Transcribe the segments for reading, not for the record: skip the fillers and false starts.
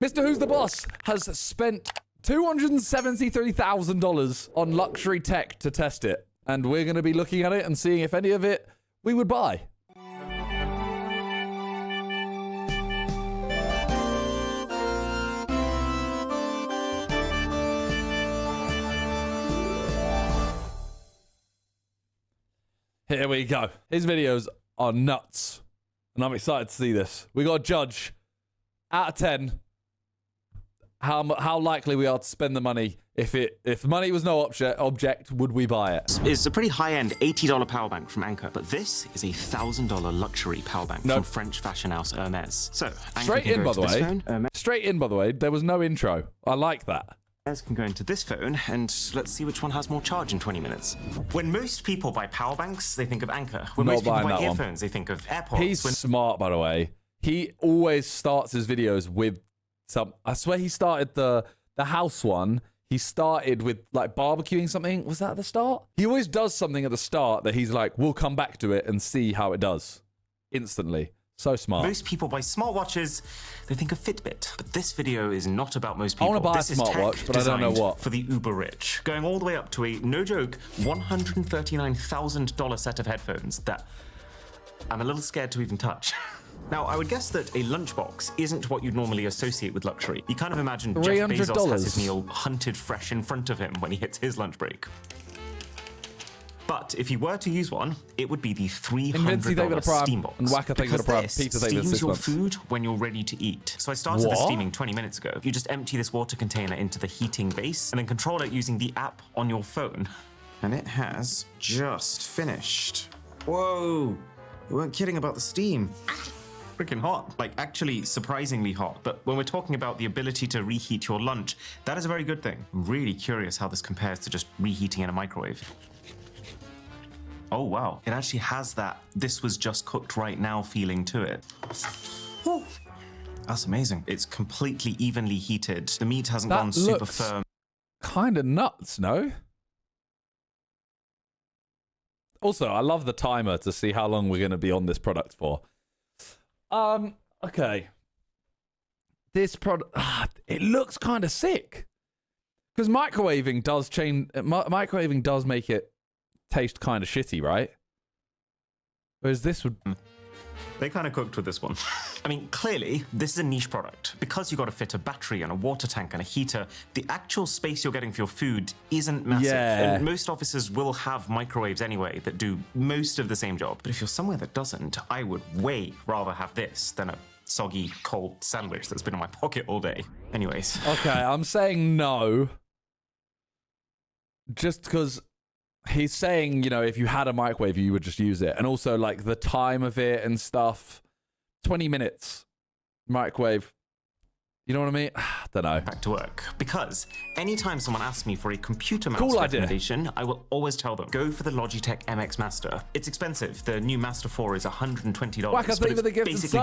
Mr. Who's the Boss has spent $273,000 on luxury tech to test it. And we're going to be looking at it and seeing if any of it we would buy. Here we go. His videos are nuts. And I'm excited to see this. We got to judge, out of 10, how likely we are to spend the money. If money was no object, would we buy it? It's a pretty high-end $80 power bank from Anker, but this is a $1,000 luxury power bank from French fashion house Hermes. So, straight in, by the way. Straight in, by the way. There was no intro. I like that. Hermes can go into this phone, and let's see which one has more charge in 20 minutes. When most people buy power banks, they think of Anker. When most people buy earphones, they think of AirPods. He's smart, by the way. He always starts his videos with some... I swear he started the house one. He started with, like, barbecuing something. Was that at the start? He always does something at the start that he's like, we'll come back to it and see how it does. Instantly. So smart. Most people buy smartwatches, they think of Fitbit. But this video is not about most people. I want to buy a smartwatch, but I don't know what. For the uber rich. Going all the way up to a, no joke, $139,000 set of headphones that I'm a little scared to even touch. Now, I would guess that a lunchbox isn't what you'd normally associate with luxury. You kind of imagine Jeff Bezos has his meal hunted fresh in front of him when he hits his lunch break. But if you were to use one, it would be the $300 steam box. And Waka, thank you for the Prime. Peter, thank you for steams your food when you're ready to eat. So I started the steaming 20 minutes ago. You just empty this water container into the heating base and then control it using the app on your phone. And it has just finished. Whoa, you weren't kidding about the steam. Freaking hot, like actually surprisingly hot. But when we're talking about the ability to reheat your lunch, that is a very good thing. I'm really curious how this compares to just reheating in a microwave. Oh, wow. It actually has that this was just cooked right now feeling to it. Whew. That's amazing. It's completely evenly heated. The meat hasn't gone super firm. Kind of nuts, no? Also, I love the timer to see how long we're going to be on this product for. Okay. This product, it looks kind of sick. Because microwaving does change, microwaving does make it taste kind of shitty, right? Whereas this would... They kind of cooked with this one. I mean, clearly, this is a niche product. Because you've got to fit a battery and a water tank and a heater, the actual space you're getting for your food isn't massive. Yeah. And most offices will have microwaves anyway that do most of the same job. But if you're somewhere that doesn't, I would way rather have this than a soggy, cold sandwich that's been in my pocket all day. Anyways. Okay, I'm saying no. Just because... He's saying, you know, if you had a microwave, you would just use it. And also, like, the time of it and stuff. 20 minutes. Microwave. You know what I mean? I don't know. Back to work. Because anytime someone asks me for a computer mouse recommendation, I will always tell them, go for the Logitech MX Master. It's expensive. The new Master 4 is $120. Whack, but it's basically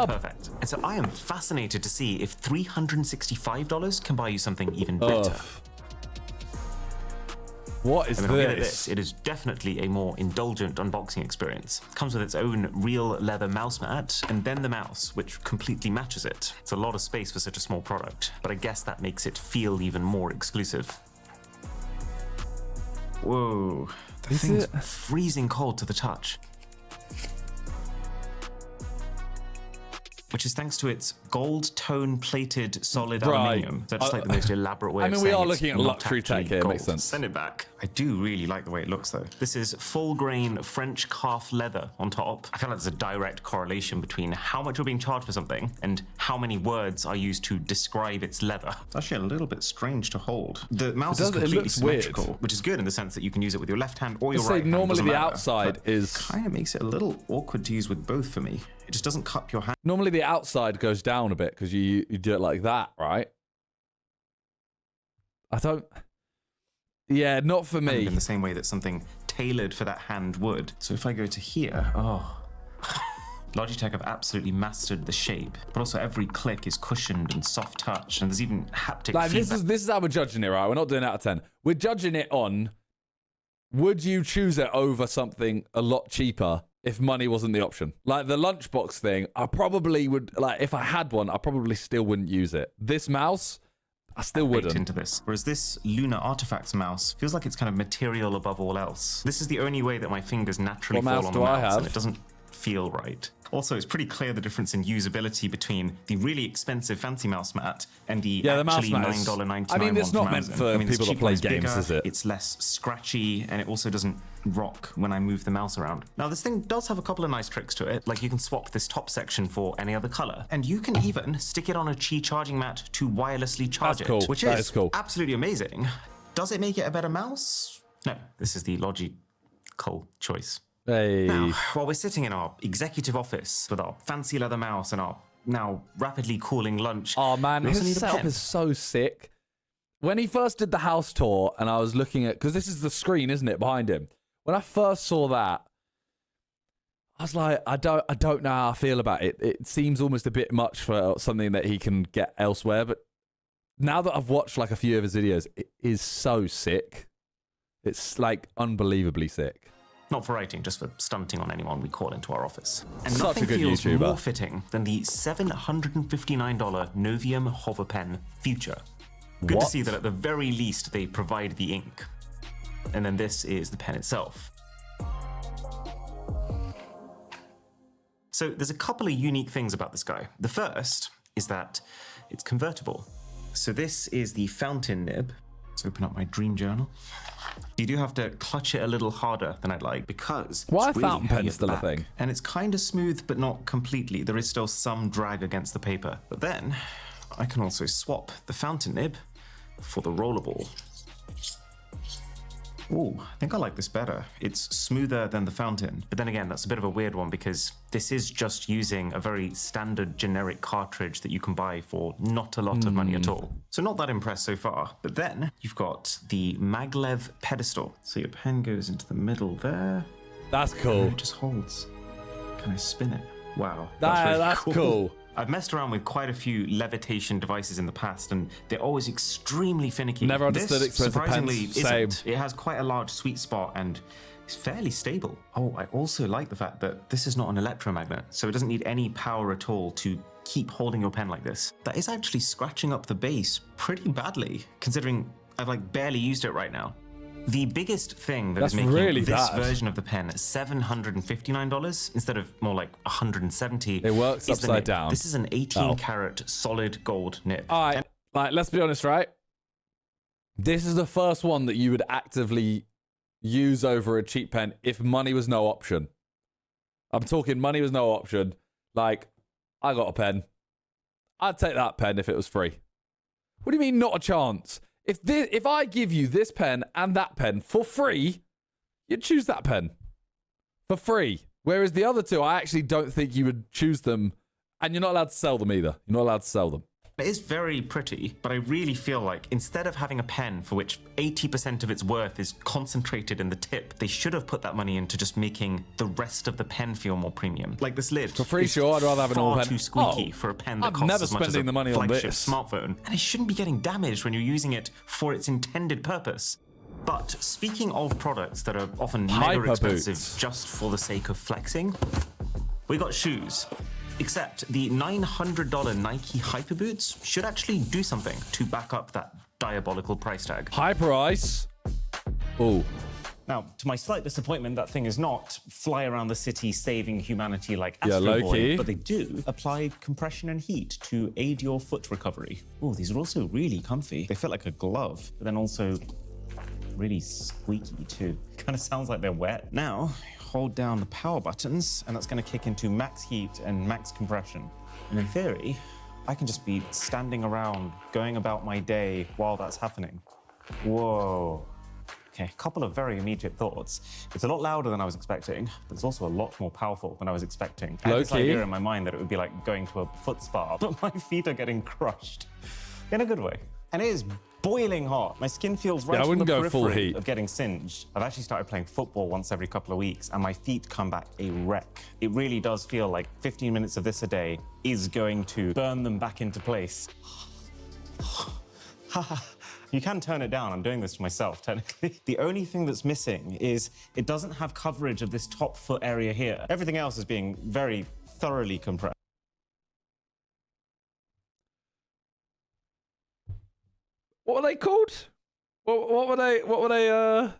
perfect. And so I am fascinated to see if $365 can buy you something even better. What is this? It is definitely a more indulgent unboxing experience. It comes with its own real leather mouse mat, and then the mouse, which completely matches it. It's a lot of space for such a small product, but I guess that makes it feel even more exclusive. Whoa, the thing's freezing cold to the touch. Which is thanks to its gold tone plated solid aluminium. So just like the most elaborate way of saying we are looking at luxury tech here, gold. makes sense. Send it back. I do really like the way it looks, though. This is full grain French calf leather on top. I feel like there's a direct correlation between how much you're being charged for something and how many words are used to describe its leather. It's actually a little bit strange to hold. The mouse is completely symmetrical, which is good in the sense that you can use it with your left hand or your right hand. Normally the outside is... kind of makes it a little awkward to use with both for me. It just doesn't cup your hand. Normally the outside goes down a bit because you do it like that, right? I don't... Yeah, not for me. In the same way that something tailored for that hand would. So if I go to here, Logitech have absolutely mastered the shape, but also every click is cushioned and soft touch, and there's even haptic feedback. This is how we're judging it, right? We're not doing it out of 10. We're judging it on, would you choose it over something a lot cheaper if money wasn't the option. Like the lunchbox thing, I probably would, like if I had one, I probably still wouldn't use it. This mouse, I still wouldn't. Into this. Whereas this Lunar Artifacts mouse feels like it's kind of material above all else. This is the only way that my fingers naturally fall on the mouse, and it doesn't feel right. Also, it's pretty clear the difference in usability between the really expensive fancy mouse mat and the actually $9.99 I mean, it's not meant for people that play games, is it? It's less scratchy, and it also doesn't rock when I move the mouse around. Now, this thing does have a couple of nice tricks to it, like you can swap this top section for any other color, and you can even stick it on a Qi charging mat to wirelessly charge it, which is absolutely amazing. Does it make it a better mouse? No, this is the logical choice. Hey. Now, while we're sitting in our executive office with our fancy leather mouse and our now rapidly cooling lunch, oh man, his setup is so sick. When he first did the house tour and I was looking at, because this is the screen, isn't it, behind him? When I first saw that, I was like, I don't know how I feel about it. It seems almost a bit much for something that he can get elsewhere. But now that I've watched like a few of his videos, it is so sick. It's like unbelievably sick. Not for writing, just for stunting on anyone we call into our office. And Such nothing a good feels YouTuber. more fitting than the $759 Novium Hover Pen Future. Good to see that at the very least they provide the ink. And then this is the pen itself. So there's a couple of unique things about this guy. The first is that it's convertible. So this is the fountain nib. Let's open up my dream journal. You do have to clutch it a little harder than I'd like because why it's are really fountain pens still a thing? And it's kind of smooth, but not completely. There is still some drag against the paper. But then I can also swap the fountain nib for the rollerball. Ooh, I think I like this better. It's smoother than the fountain. But then again, that's a bit of a weird one because this is just using a very standard generic cartridge that you can buy for not a lot of money at all. So not that impressed so far. But then you've got the maglev pedestal. So your pen goes into the middle there. That's cool. And it just holds. Can I spin it? Wow. That's cool. I've messed around with quite a few levitation devices in the past, and they're always extremely finicky. Never understood expensive pens. Same. It has quite a large sweet spot, and it's fairly stable. Oh, I also like the fact that this is not an electromagnet, so it doesn't need any power at all to keep holding your pen like this. That is actually scratching up the base pretty badly, considering I've like barely used it right now. The biggest thing that is making this version of the pen $759 instead of more like $170. It works upside down. This is an 18-karat solid gold nib. All right, like let's be honest, right? This is the first one that you would actively use over a cheap pen if money was no option. I'm talking money was no option. Like, I got a pen. I'd take that pen if it was free. What do you mean, not a chance? If I give you this pen and that pen for free, you'd choose that pen for free. Whereas the other two, I actually don't think you would choose them, and you're not allowed to sell them either. You're not allowed to sell them. It is very pretty, but I really feel like instead of having a pen for which 80% of its worth is concentrated in the tip, they should have put that money into just making the rest of the pen feel more premium. Like this lid. For free, sure, I'd rather have an old pen. Far too squeaky for a pen that costs as much as a flagship smartphone. And it shouldn't be getting damaged when you're using it for its intended purpose. But speaking of products that are often mega expensive just for the sake of flexing, we got shoes. Except the $900 Nike Hyper Boots should actually do something to back up that diabolical price tag. Hyper Ice. Oh. Now, to my slight disappointment, that thing is not fly around the city saving humanity like Astro Boy, but they do apply compression and heat to aid your foot recovery. Oh, these are also really comfy. They fit like a glove, but then also really squeaky too. Kind of sounds like they're wet. Now, hold down the power buttons, and that's going to kick into max heat and max compression. And in theory, I can just be standing around, going about my day while that's happening. Whoa. Okay, a couple of very immediate thoughts. It's a lot louder than I was expecting, but it's also a lot more powerful than I was expecting. I had this idea in my mind that it would be like going to a foot spa, but my feet are getting crushed. In a good way. And it is boiling hot. My skin feels right on the periphery of getting singed. I've actually started playing football once every couple of weeks, and my feet come back a wreck. It really does feel like 15 minutes of this a day is going to burn them back into place. You can turn it down. I'm doing this to myself, technically. The only thing that's missing is it doesn't have coverage of this top foot area here. Everything else is being very thoroughly compressed. What were they called? What were they,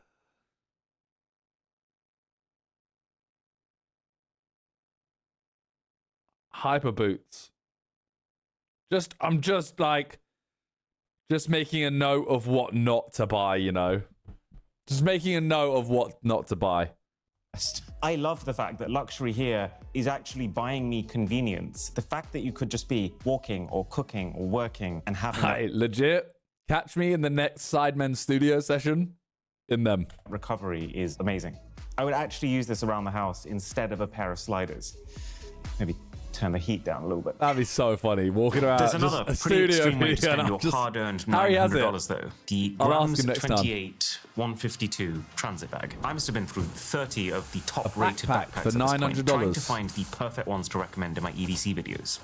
Hyper boots. I'm just making a note of what not to buy, you know? Just making a note of what not to buy. I love the fact that luxury here is actually buying me convenience. The fact that you could just be walking or cooking or working and having legit. Catch me in the next Sidemen studio session in them. Recovery is amazing. I would actually use this around the house instead of a pair of sliders. Maybe turn the heat down a little bit. That'd be so funny. Walking around. There's another pretty extreme way to spend your hard-earned $900 though. The Grams 28 152 transit bag. I must have been through 30 of the top-rated backpacks for $900. Trying to find the perfect ones to recommend in my EDC videos.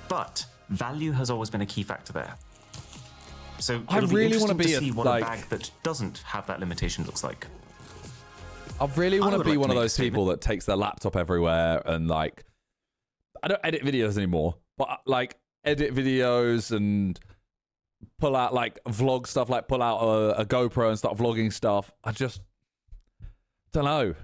But value has always been a key factor there. So I really want to be see what a bag that doesn't have that limitation looks like. I really want to be one of those people that takes their laptop everywhere and like, I don't edit videos anymore, but like edit videos and pull out like vlog stuff, like pull out a GoPro and start vlogging stuff. I just don't know.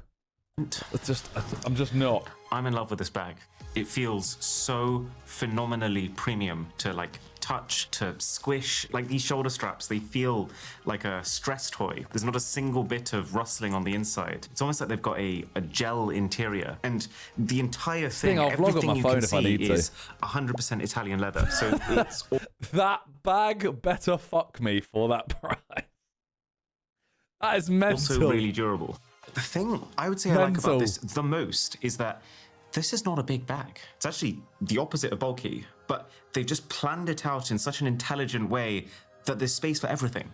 I'm just not. I'm in love with this bag. It feels so phenomenally premium to like touch, to squish. Like these shoulder straps, they feel like a stress toy. There's not a single bit of rustling on the inside. It's almost like they've got a gel interior. And the entire thing, everything you can see is 100% Italian leather. So it's that bag better fuck me for that price. That is mental. Also really durable. The thing I would say I like about this the most is that this is not a big bag. It's actually the opposite of bulky, but they've just planned it out in such an intelligent way that there's space for everything.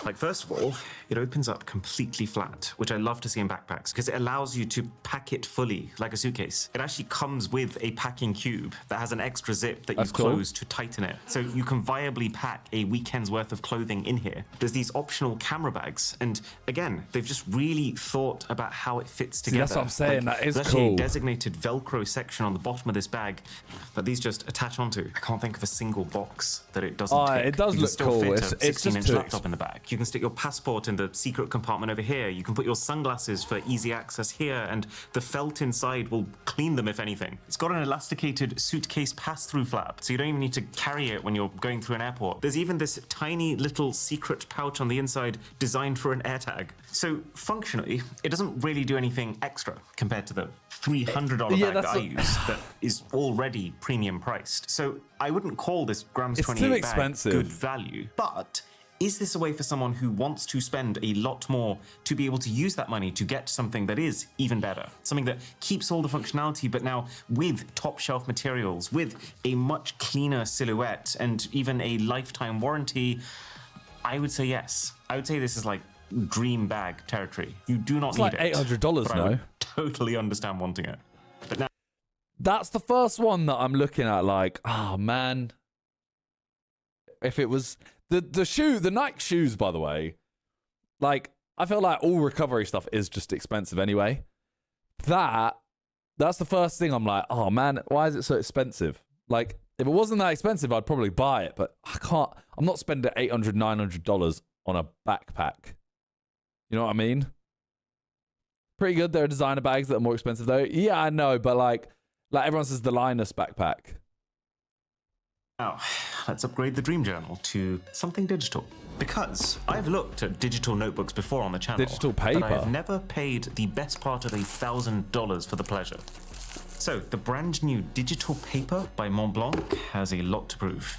Like, first of all, it opens up completely flat, which I love to see in backpacks because it allows you to pack it fully like a suitcase. It actually comes with a packing cube that has an extra zip that you close to tighten it. So you can viably pack a weekend's worth of clothing in here. There's these optional camera bags. And again, they've just really thought about how it fits together. That's what I'm saying, like, that is there's cool. There's actually a designated Velcro section on the bottom of this bag that these just attach onto. I can't think of a single box that it doesn't tick. It does look cool. It's a 16-inch laptop in the back. You can stick your passport in the secret compartment over here. You can put your sunglasses for easy access here, and the felt inside will clean them if anything. It's got an elasticated suitcase pass-through flap, so you don't even need to carry it when you're going through an airport. There's even this tiny little secret pouch on the inside designed for an AirTag. So functionally, it doesn't really do anything extra compared to the $300 bag that I use that is already premium priced. So I wouldn't call this Grams 28 bag good value, but is this a way for someone who wants to spend a lot more to be able to use that money to get something that is even better? Something that keeps all the functionality, but now with top shelf materials, with a much cleaner silhouette, and even a lifetime warranty? I would say yes. I would say this is like dream bag territory. You do not need it. It's like $800 now. I totally understand wanting it. But now, that's the first one that I'm looking at like, oh man. If it was the Nike shoes, by the way, like I feel like all recovery stuff is just expensive anyway. That's the first thing I'm like, oh man, why is it so expensive? Like if it wasn't that expensive, I'd probably buy it, but I'm not spending $800, $900 on a backpack. You know what I mean? Pretty good. There are designer bags that are more expensive though. Yeah, I know, but like everyone says the Linus backpack. Now, let's upgrade the Dream Journal to something digital. Because I've looked at digital notebooks before on the channel. Digital paper? But I've never paid the best part of $1,000 for the pleasure. So, the brand new digital paper by Montblanc has a lot to prove.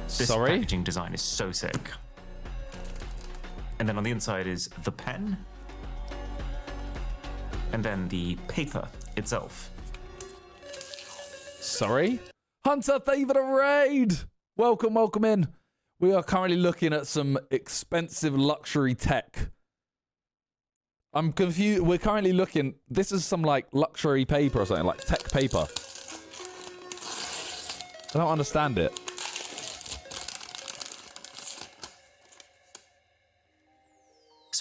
This packaging design is so sick. And then on the inside is the pen. And then the paper itself. Sorry? Hunter, thank you for the raid. Welcome in. We are currently looking at some expensive luxury tech. I'm confused. We're currently looking. This is some like luxury paper or something, like tech paper. I don't understand it.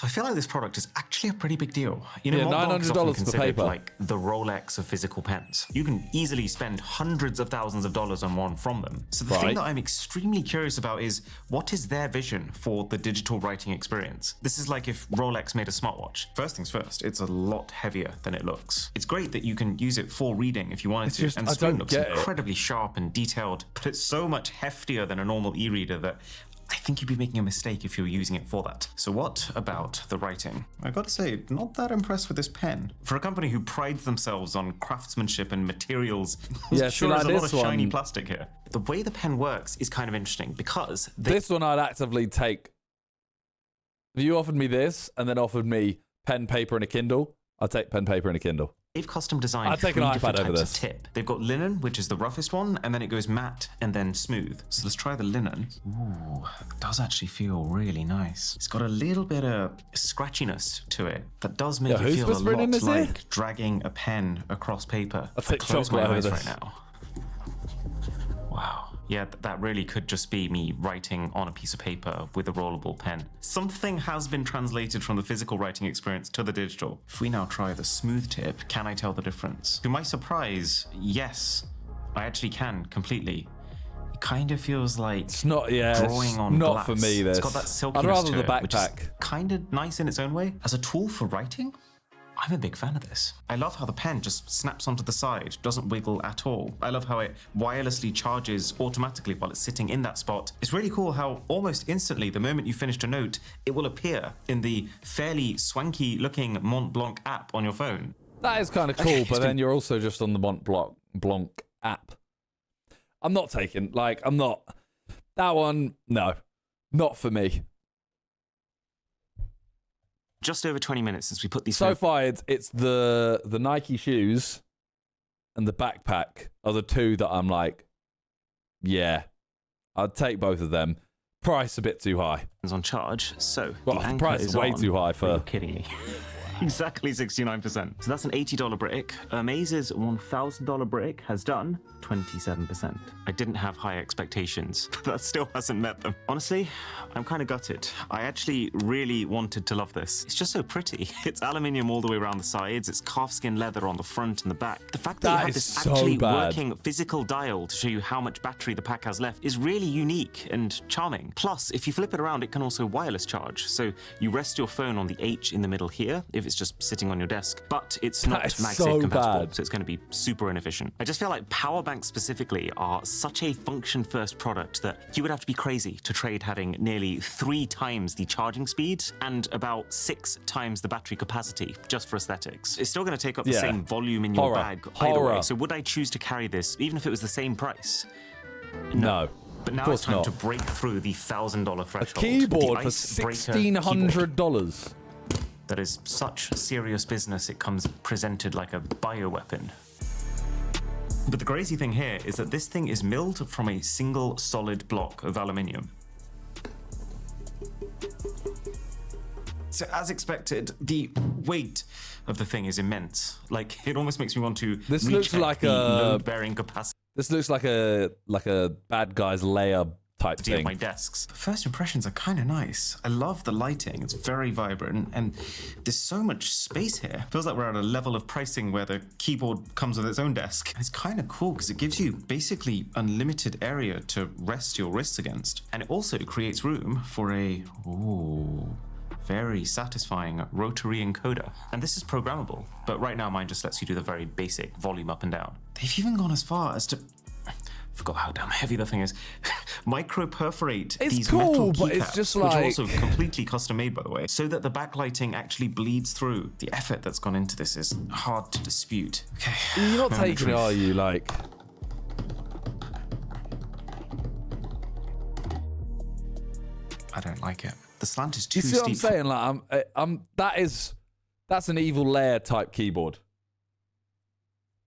So I feel like this product is actually a pretty big deal. You know, yeah, Mont Blanc is often $900 for considered paper. like the Rolex of physical pens. You can easily spend hundreds of thousands of dollars on one from them. So the thing that I'm extremely curious about is, what is their vision for the digital writing experience? This is like if Rolex made a smartwatch. First things first, it's a lot heavier than it looks. It's great that you can use it for reading if you wanted to, and the screen looks incredibly sharp and detailed, but it's so much heftier than a normal e-reader that I think you'd be making a mistake if you were using it for that. So what about the writing? I gotta say, not that impressed with this pen. For a company who prides themselves on craftsmanship and materials, yeah, sure there's a lot of shiny plastic here. The way the pen works is kind of interesting because this one I'd actively take. If you offered me this and then offered me pen, paper, and a Kindle, I'd take pen, paper, and a Kindle. They've custom designed I'd take an iPad over this. Tip. They've got linen, which is the roughest one, and then it goes matte and then smooth. So let's try the linen. Ooh, it does actually feel really nice. It's got a little bit of scratchiness to it that does make it feel a lot like dragging a pen across paper. I'll take chocolate over this right now. Wow. Yeah, that really could just be me writing on a piece of paper with a rollable pen. Something has been translated from the physical writing experience to the digital. If we now try the smooth tip, can I tell the difference? To my surprise, yes, I actually can completely. It kind of feels like it's not, drawing on not glass. for me. This. It's got that silkiness I'd rather to the it, backpack. Which is kind of nice in its own way. As a tool for writing, I'm a big fan of this. I love how the pen just snaps onto the side, doesn't wiggle at all. I love how it wirelessly charges automatically while it's sitting in that spot. It's really cool how almost instantly, the moment you finished a note, it will appear in the fairly swanky looking Mont Blanc app on your phone. That is kind of cool, but then you're also just on the Mont Blanc app. I'm not taking, that one, no, not for me. Just over 20 minutes since we put these. So far, it's the Nike shoes and the backpack are the two that I'm like, yeah, I'd take both of them. Price a bit too high. On charge, so well, the price is way too high for. Are you kidding me? Exactly 69%. So that's an $80 brick. Amaze's $1,000 brick has done 27%. I didn't have high expectations, but that still hasn't met them. Honestly, I'm kind of gutted. I actually really wanted to love this. It's just so pretty. It's aluminium all the way around the sides. It's calfskin leather on the front and the back. The fact that you have this actually working physical dial to show you how much battery the pack has left is really unique and charming. Plus, if you flip it around, it can also wireless charge. So you rest your phone on the H in the middle here, if it's just sitting on your desk, but it's not MagSafe compatible, so it's going to be super inefficient. I just feel like power banks specifically are such a function-first product that you would have to be crazy to trade having nearly 3 times the charging speed and about 6 times the battery capacity just for aesthetics. It's still going to take up the same volume in your bag either way, so would I choose to carry this even if it was the same price? No. But now it's time to break through the $1,000 threshold. A keyboard for $1,600. That is such serious business, it comes presented like a bioweapon. But the crazy thing here is that this thing is milled from a single solid block of aluminium. So as expected, the weight of the thing is immense. Like, it almost makes me want to recheck the load-bearing capacity. This looks like a bad guy's layer type thing. Of my desks. The first impressions are kind of nice. I love the lighting. It's very vibrant, and there's so much space here. Feels like we're at a level of pricing where the keyboard comes with its own desk. It's kind of cool because it gives you basically unlimited area to rest your wrists against, and it also creates room for a very satisfying rotary encoder. And this is programmable, but right now mine just lets you do the very basic volume up and down. They've even gone as far as to, forgot how damn heavy the thing is, micro perforate these metal keycaps, just which are also completely custom made, by the way, so that the backlighting actually bleeds through. The effort that's gone into this is hard to dispute. Okay, you're not taking it, are you? Like, I don't like it. The slant is too steep. You see what I'm saying? Like, that's an evil layer type keyboard.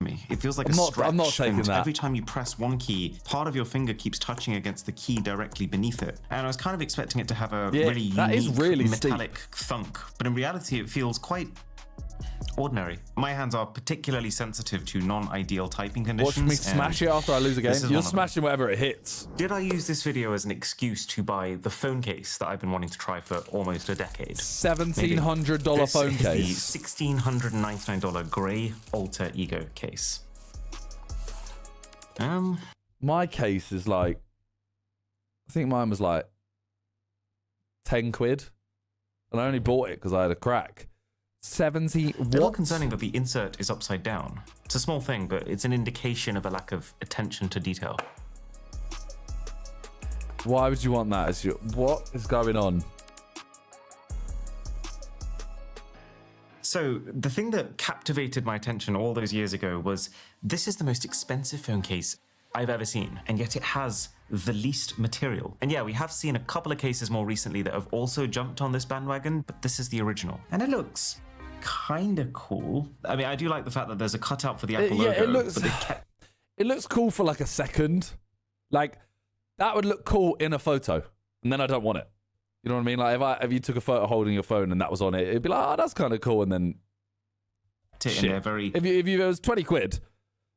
It feels like a stretch. I'm not taking that. Every time you press one key, part of your finger keeps touching against the key directly beneath it. And I was kind of expecting it to have a really unique metallic thunk, but in reality it feels quite Ordinary. My hands are particularly sensitive to non-ideal typing conditions. Watch me smash it after I lose a game. You're smashing whatever it hits. Did I use this video as an excuse to buy the phone case that I've been wanting to try for almost a decade? $1,700 phone case. The $1,699 grey alter ego case. My case is like, I think mine was like 10 quid. And I only bought it because I had a crack. 70. What? It's a little concerning that the insert is upside down. It's a small thing, but it's an indication of a lack of attention to detail. Why would you want that? What is going on? So the thing that captivated my attention all those years ago was this is the most expensive phone case I've ever seen, and yet it has the least material. And yeah, we have seen a couple of cases more recently that have also jumped on this bandwagon, but this is the original. And it looks kind of cool. I mean, I do like the fact that there's a cutout for the Apple logo. It looks cool for like a second. Like, that would look cool in a photo, and then I don't want it. You know what I mean? Like, if you took a photo holding your phone and that was on it, it'd be like, oh, that's kind of cool, and then shit. If it was 20 quid,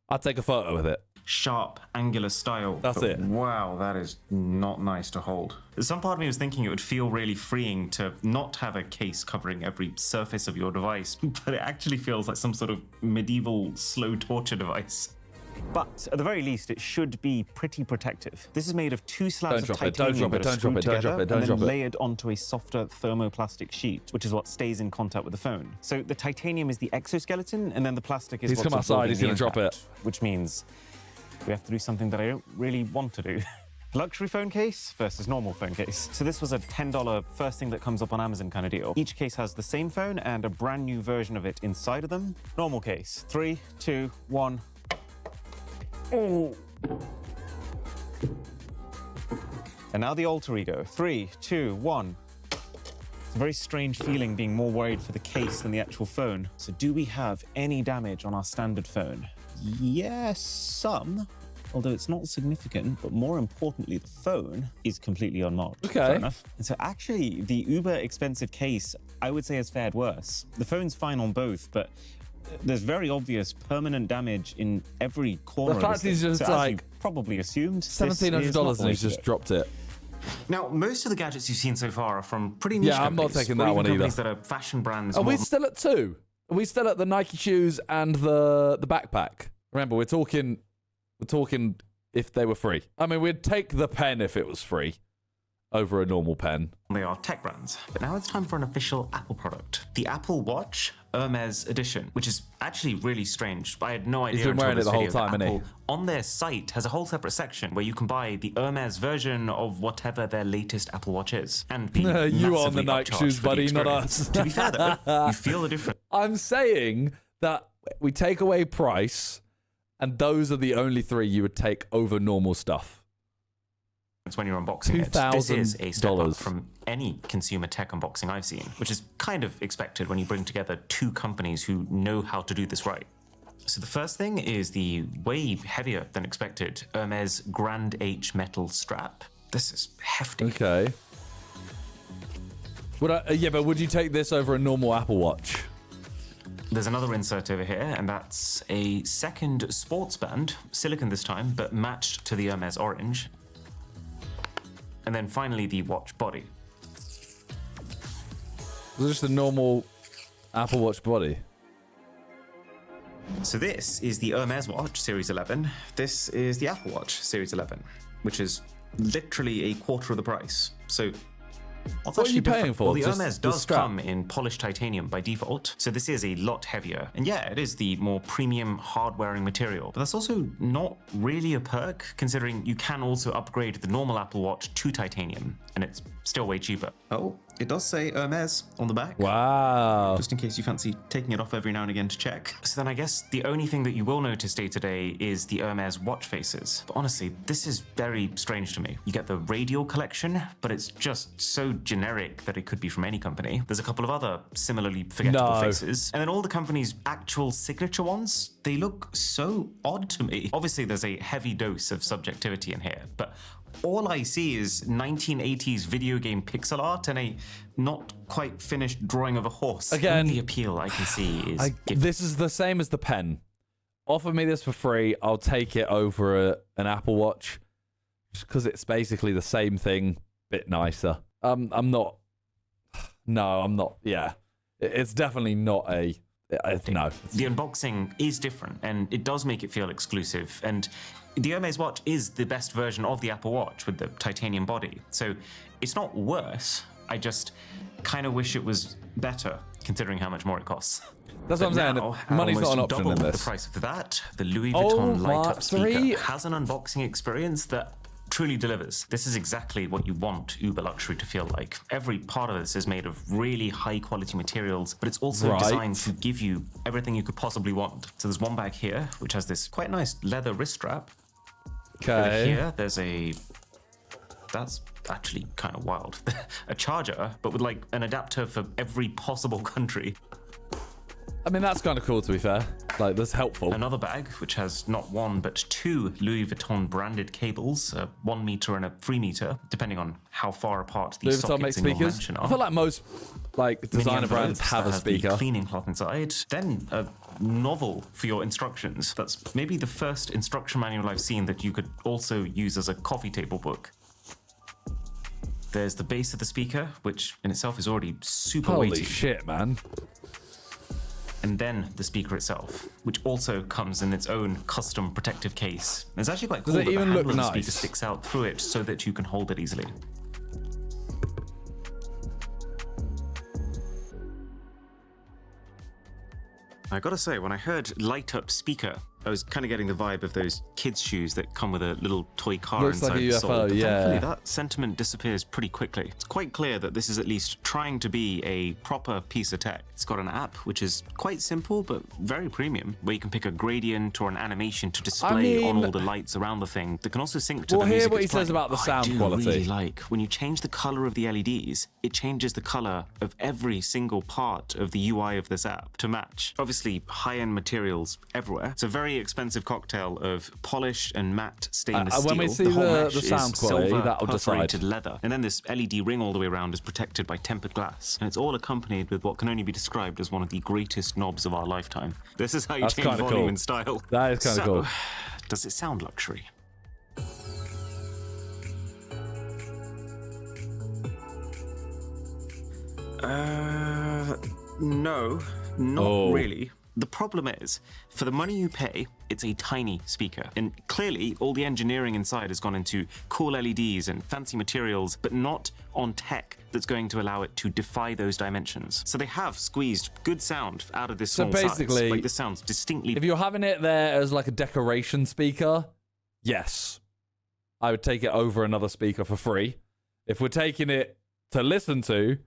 I'd take a photo with it. Sharp, angular style. That's it. Wow, that is not nice to hold. Some part of me was thinking it would feel really freeing to not have a case covering every surface of your device, but it actually feels like some sort of medieval slow torture device. But at the very least, it should be pretty protective. This is made of 2 slabs of titanium that are screwed together and then layered onto a softer thermoplastic sheet, which is what stays in contact with the phone. So the titanium is the exoskeleton, and then the plastic is what's come outside, he's going to drop it. Which means we have to do something that I don't really want to do. Luxury phone case versus normal phone case. So this was a $10 first thing that comes up on Amazon kind of deal. Each case has the same phone and a brand new version of it inside of them. Normal case. 3, 2, 1. Oh. And now the alter ego. 3, 2, 1. It's a very strange feeling being more worried for the case than the actual phone. So do we have any damage on our standard phone? Yes, some. Although it's not significant, but more importantly, the phone is completely unmarked. Okay. Fair enough. And so actually, the uber expensive case, I would say, has fared worse. The phone's fine on both, but there's very obvious permanent damage in every corner. The fact is just so like, as you probably assumed, $1,700 and he's just dropped it. Now, most of the gadgets you've seen so far are from pretty niche I'm not taking that one either. Companies that are fashion brands. Are we still at 2? Are we still at the Nike shoes and the backpack? Remember, we're talking if they were free. I mean, we'd take the pen if it was free over a normal pen. They are tech brands. But now it's time for an official Apple product. The Apple Watch Hermes edition, which is actually really strange. I had no idea. He's been wearing it the whole time, hasn't he? On their site has a whole separate section where you can buy the Hermes version of whatever their latest Apple Watch is. And be you on the Nike shoes, buddy, not us. To be fair though, you feel the difference. I'm saying that we take away price, and those are the only 3 you would take over normal stuff. When you're unboxing it. This is a step up from any consumer tech unboxing I've seen, which is kind of expected when you bring together 2 companies who know how to do this right. So the first thing is the way heavier than expected Hermes Grand H metal strap. This is hefty. Okay. But would you take this over a normal Apple Watch? There's another insert over here, and that's a second sports band, silicone this time, but matched to the Hermes orange. And then finally, the watch body. Is it just a normal Apple Watch body? So this is the Hermes watch, Series 11. This is the Apple Watch, Series 11, which is literally a quarter of the price. So what are you paying for? Well, the Hermes does come in polished titanium by default, so this is a lot heavier. And yeah, it is the more premium hard-wearing material, but that's also not really a perk, considering you can also upgrade the normal Apple Watch to titanium, and it's still way cheaper. Oh, it does say Hermes on the back. Wow. Just in case you fancy taking it off every now and again to check. So then I guess the only thing that you will notice day to day is the Hermes watch faces. But honestly, this is very strange to me. You get the radial collection, but it's just so generic that it could be from any company. There's a couple of other similarly forgettable faces. And then all the company's actual signature ones, they look so odd to me. Obviously, there's a heavy dose of subjectivity in here, but all I see is 1980s video game pixel art and a not quite finished drawing of a horse. Again, the appeal I can see is... this is the same as the pen. Offer me this for free, I'll take it over an Apple Watch. Just because it's basically the same thing, bit nicer. I'm not... No, I'm not... Yeah. It's definitely not a... No. The unboxing is different, and it does make it feel exclusive. And the Hermes watch is the best version of the Apple Watch with the titanium body. So it's not worse. I just kind of wish it was better, considering how much more it costs. That's what I'm saying. Money's not an option in this. The price of that, the Louis Vuitton light-up speaker has an unboxing experience that truly delivers. This is exactly what you want Uber luxury to feel like. Every part of this is made of really high quality materials, but it's also designed to give you everything you could possibly want. So there's one bag here, which has this quite nice leather wrist strap. Okay. Here, there's that's actually kind of wild. A charger, but with like an adapter for every possible country. I mean, that's kind of cool, to be fair. Like, that's helpful. Another bag, which has not one, but two Louis Vuitton branded cables, 1 meter and a 3 meter, depending on how far apart these sockets in your mansion are. I feel like most designer brands have a speaker. The cleaning cloth inside. Then a novel for your instructions. That's maybe the first instruction manual I've seen that you could also use as a coffee table book. There's the base of the speaker, which in itself is already super weighty. Holy shit, man. And then the speaker itself, which also comes in its own custom protective case. It's actually quite cool that the handle of the speaker sticks out through it so that you can hold it easily. I gotta say, when I heard light up speaker, I was kind of getting the vibe of those kids' shoes that come with a little toy car inside the sole. But thankfully, that sentiment disappears pretty quickly. It's quite clear that this is at least trying to be a proper piece of tech. It's got an app, which is quite simple, but very premium, where you can pick a gradient or an animation to display on all the lights around the thing that can also sync to the music. We'll hear what he says about the sound quality. I really like when you change the color of the LEDs, it changes the color of every single part of the UI of this app to match. Obviously, high-end materials everywhere. It's a very expensive cocktail of polished and matte stainless steel. When we see the sound quality, that'll decide. Leather. And then this LED ring all the way around is protected by tempered glass. And it's all accompanied with what can only be described as one of the greatest knobs of our lifetime. This is how you change volume and style. That is kind of cool. Does it sound luxury? No, not really. The problem is, for the money you pay, it's a tiny speaker. And clearly, all the engineering inside has gone into cool LEDs and fancy materials, but not on tech that's going to allow it to defy those dimensions. So they have squeezed good sound out of this small size. So basically, like, this sounds distinctly... If you're having it there as like a decoration speaker, yes. I would take it over another speaker for free. If we're taking it to listen to,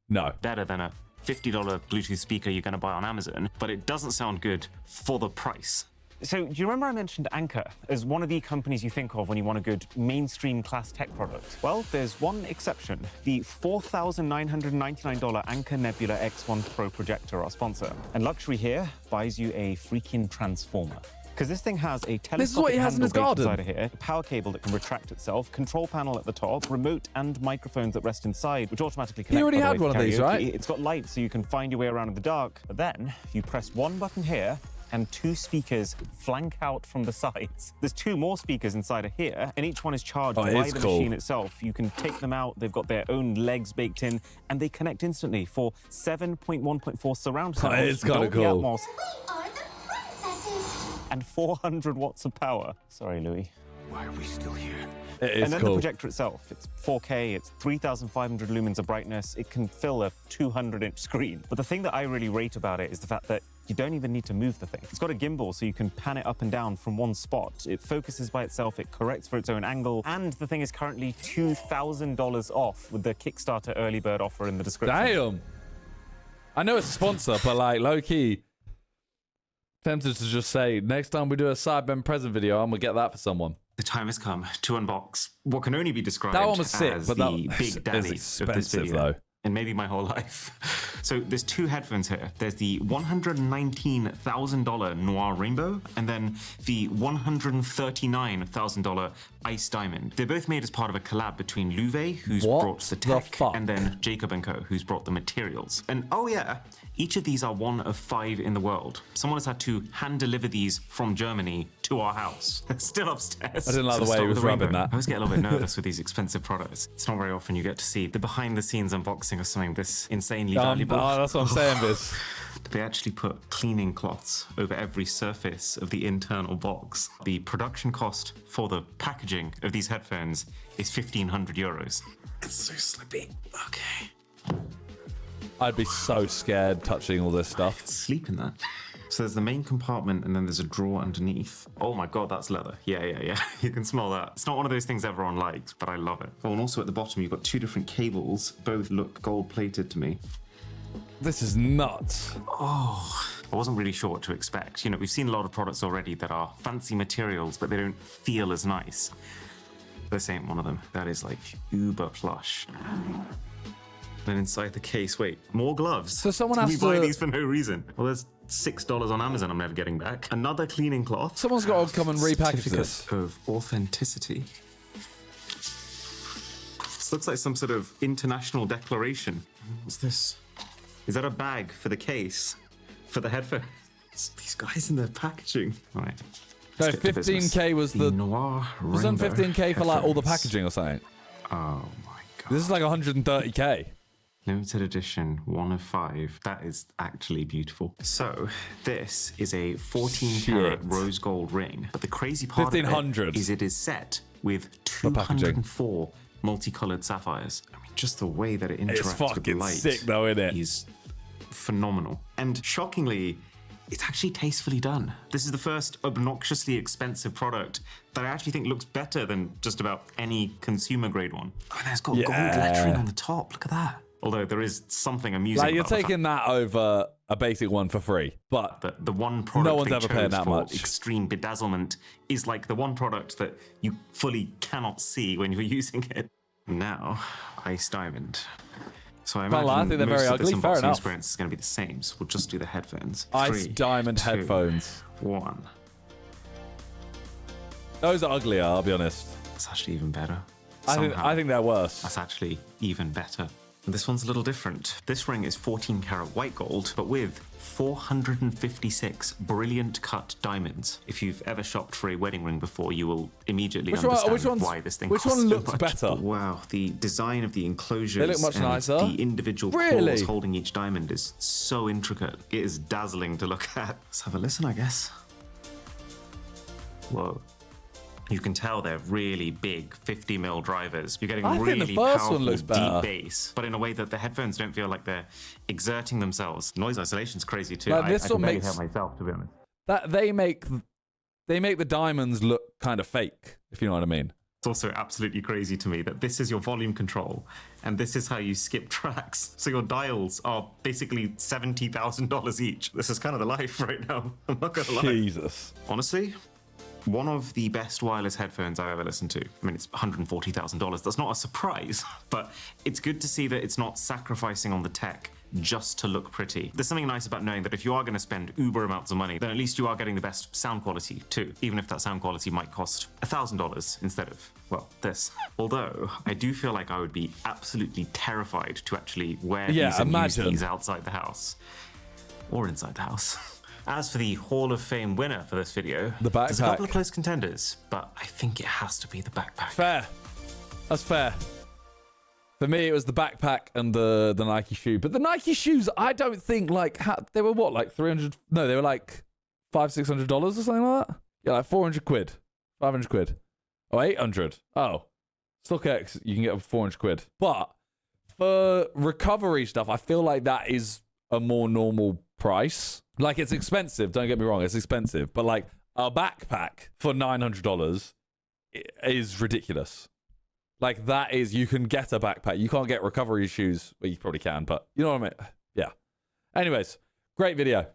no. Better than a $50 Bluetooth speaker you're going to buy on Amazon, but it doesn't sound good for the price. So, do you remember I mentioned Anker as one of the companies you think of when you want a good mainstream class tech product? Well, there's one exception. The $4,999 Anker Nebula X1 Pro projector, our sponsor. And luxury here buys you a freaking transformer. Because this thing has a telescopic handle inside of here, a power cable that can retract itself, control panel at the top, remote and microphones that rest inside, which automatically connect. You already had one of these, right? It's got lights so you can find your way around in the dark. But then you press one button here, and two speakers flank out from the sides. There's two more speakers inside of here, and each one is charged by the machine itself. You can take them out, they've got their own legs baked in, and they connect instantly for 7.1.4 surround sound, it's kind of cool. Atmos, and 400 watts of power. Sorry, Louis. Why are we still here? And then the projector itself, it's 4K, it's 3,500 lumens of brightness, it can fill a 200-inch screen. But the thing that I really rate about it is the fact that you don't even need to move the thing. It's got a gimbal, so you can pan it up and down from one spot. It focuses by itself, it corrects for its own angle, and the thing is currently $2,000 off with the Kickstarter early bird offer in the description. Damn! I know it's a sponsor, but like, low-key, tempted to just say, next time we do a Sidemen present video, I'm gonna get that for someone. The time has come to unbox what can only be described that one was sick, as but the big daddy of this video, though. and maybe my whole life. So there's two headphones here. There's the $119,000 Noir Rainbow, and then the $139,000 Ice Diamond. They're both made as part of a collab between Louvre, who's brought the tech, and then Jacob & Co, who's brought the materials. And oh yeah, each of these are one of 5 in the world. Someone has had to hand deliver these from Germany to our house. Still upstairs. I didn't like the way he was rubbing that. I always get a little bit nervous with these expensive products. It's not very often you get to see the behind-the-scenes unboxing of something this insanely valuable. Oh, that's what I'm saying, Biz. They actually put cleaning cloths over every surface of the internal box. The production cost for the packaging of these headphones is 1,500 euros. It's so slippy. Okay. I'd be so scared touching all this stuff. Sleep in that. So there's the main compartment and then there's a drawer underneath. Oh my God, that's leather. Yeah. You can smell that. It's not one of those things everyone likes, but I love it. Oh, and also at the bottom, you've got 2 different cables. Both look gold plated to me. This is nuts. Oh, I wasn't really sure what to expect. You know, we've seen a lot of products already that are fancy materials, but they don't feel as nice. This ain't one of them. That is like uber plush. Then inside the case, wait, more gloves. So someone has to buy these for no reason. Well, there's $6 on Amazon I'm never getting back. Another cleaning cloth. Someone's got to come and repackage this. Of authenticity. This looks like some sort of international declaration. What's this? Is that a bag for the case? For the headphones? These guys in their packaging. All right. So 15K was the Noir Rainbow. Wasn't 15K for like all the packaging or something? Oh my God. This is like 130K. Limited edition, 1 of 5. That is actually beautiful. So this is a 14-karat rose gold ring. But the crazy part of it is it is set with 204 multicolored sapphires. I mean, just the way that it interacts with the light sick, though, isn't it? Is phenomenal. And shockingly, it's actually tastefully done. This is the first obnoxiously expensive product that I actually think looks better than just about any consumer grade one. Oh, and it's got gold lettering on the top. Look at that. Although there is something amusing like, you're taking that over a basic one for free, but the one product no one's ever paying that much. Extreme bedazzlement is like the one product that you fully cannot see when you're using it. Now, Ice Diamond. So I imagine I think they're very ugly. Fair enough. Experience is going to be the same. So we'll just do the headphones. Ice Diamond headphones. 1. Those are uglier, I'll be honest. It's actually even better. I think they're worse. That's actually even better. This one's a little different. This ring is 14 karat white gold, but with 456 brilliant cut diamonds. If you've ever shopped for a wedding ring before, you will immediately understand why this thing costs so much. Which one looks better? Wow, the design of the enclosures they look much nicer. The individual cores holding each diamond is so intricate. It is dazzling to look at. Let's have a listen, I guess. Whoa. You can tell they're really big 50mm drivers. You're getting really powerful, deep bass, but in a way that the headphones don't feel like they're exerting themselves. Noise isolation's crazy too. Like, I can barely help myself, to be honest. That they make the diamonds look kind of fake, if you know what I mean. It's also absolutely crazy to me that this is your volume control, and this is how you skip tracks. So your dials are basically $70,000 each. This is kind of the life right now. I'm not gonna lie. Jesus. Honestly, one of the best wireless headphones I've ever listened to. I mean, it's $140,000. That's not a surprise, but it's good to see that it's not sacrificing on the tech just to look pretty. There's something nice about knowing that if you are going to spend uber amounts of money, then at least you are getting the best sound quality too, even if that sound quality might cost $1,000 instead of, well, this. Although, I do feel like I would be absolutely terrified to actually wear these and use these outside the house. Or inside the house. As for the Hall of Fame winner for this video, the backpack. There's a couple of close contenders, but I think it has to be the backpack. Fair. That's fair. For me, it was the backpack and the Nike shoe. But the Nike shoes, I don't think, like, they were what, like 300? No, they were like $500-600 or something like that? Yeah, like 400 quid. 500 quid. Oh, 800. Oh. StockX, you can get for 400 quid. But for recovery stuff, I feel like that is a more normal price. Like, it's expensive, don't get me wrong, it's expensive, but like a backpack for $900 is ridiculous. Like, that is, you can get a backpack. You can't get recovery shoes. Well, you probably can, but you know what I mean? Yeah. Anyways, great video.